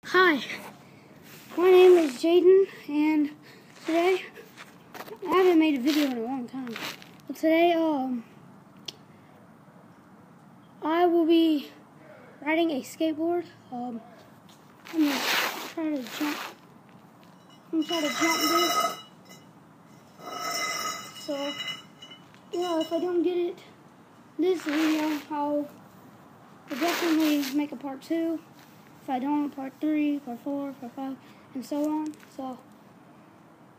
Hi, my name is Jaden, and today, I haven't made a video in a long time, but today, I will be riding a skateboard. I'm gonna try to jump this. So, yeah, if I don't get it this video, I'll definitely make a part 2. If I don't, part 3, part 4, part 5, and so on. So,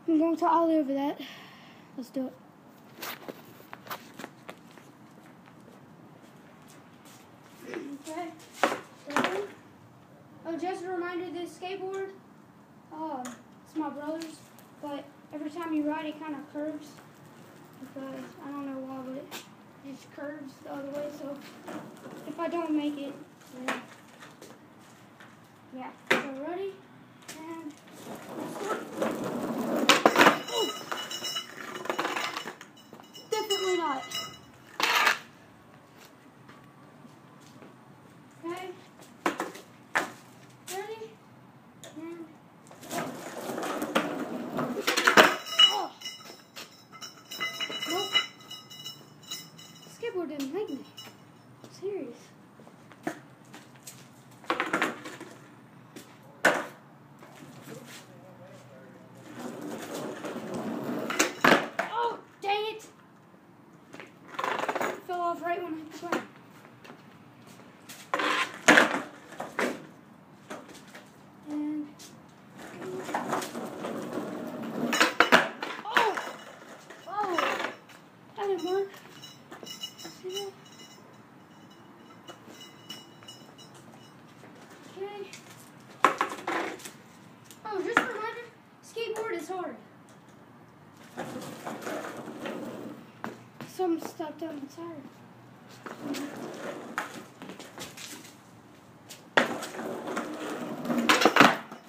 I'm going to all over that. Let's do it. Okay. Oh, just a reminder, this skateboard, it's my brother's, but every time you ride, it kind of curves. Because, I don't know why, but it just curves the other way. So, if I don't make it, then yeah, so ready, and oh, definitely not. Okay, ready, and oh, nope, skateboard didn't like me, serious. Fell off right when I hit the ground. And oh, that didn't work. See that? Okay. Oh, just a reminder, skateboard is hard. Some stuck down the tire.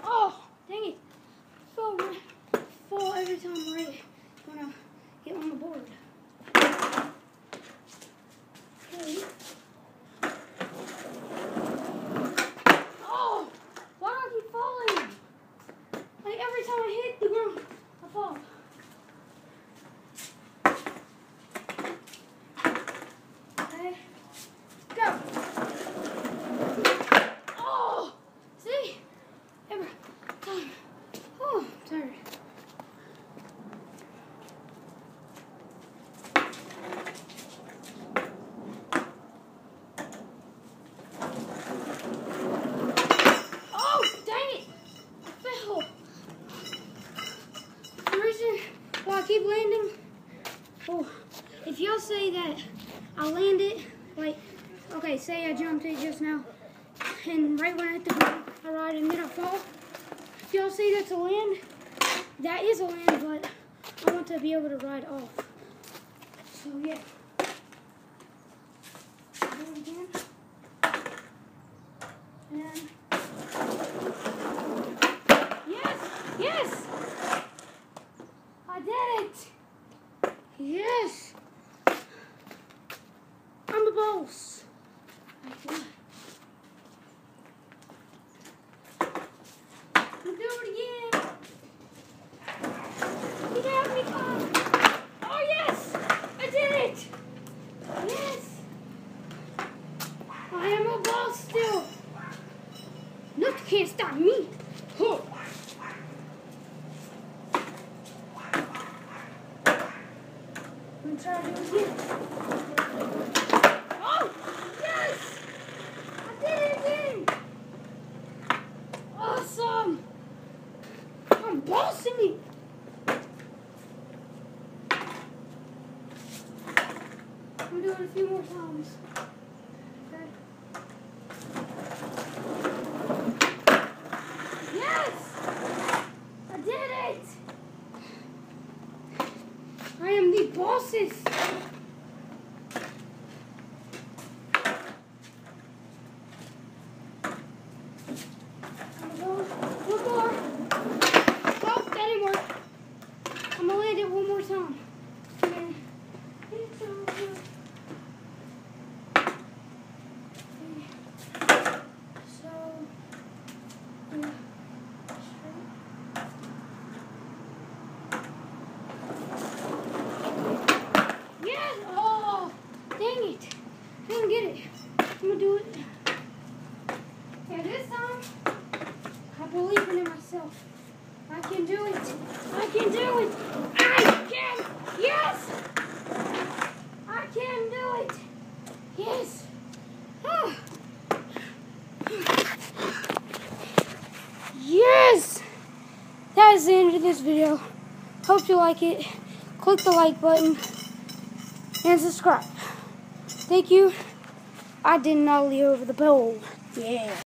Oh, dang it. Fall every time right when I get on the board. Okay. Oh, why do I keep falling? Like every time I hit the ground, I fall. Okay, go. Oh, see? Every time. Oh, sorry. Oh, dang it. I fell. The reason why I keep landing, oh, if y'all say that I landed, like, okay, say I jumped it just now, and right when I hit the ground, I ride and then I fall. If y'all say that's a land, that is a land, but I want to be able to ride off. So, yeah. Do it again. And yes! I did it! Yes! I'm the boss. We'll do it again. You got me, Bob. Oh, yes! I did it! Yes! I am a boss still. Nothing can't stop me. Huh. I'm trying to do it again. Oh! Yes! I did it again! Awesome! I'm bossing it! I'm doing it a few more times. Okay. Yes! I did it! I am the bossest! One more. Oh, that didn't work. I'm gonna land it one more time. And it's over. So, yeah. gonna get it. I'm gonna do it. Okay, this time, I believe in myself. I can do it. I can do it. I can. Yes. I can do it. Yes. Ah. Yes. That is the end of this video. Hope you like it. Click the like button and subscribe. Thank you. I did not leave over the bowl. Yeah.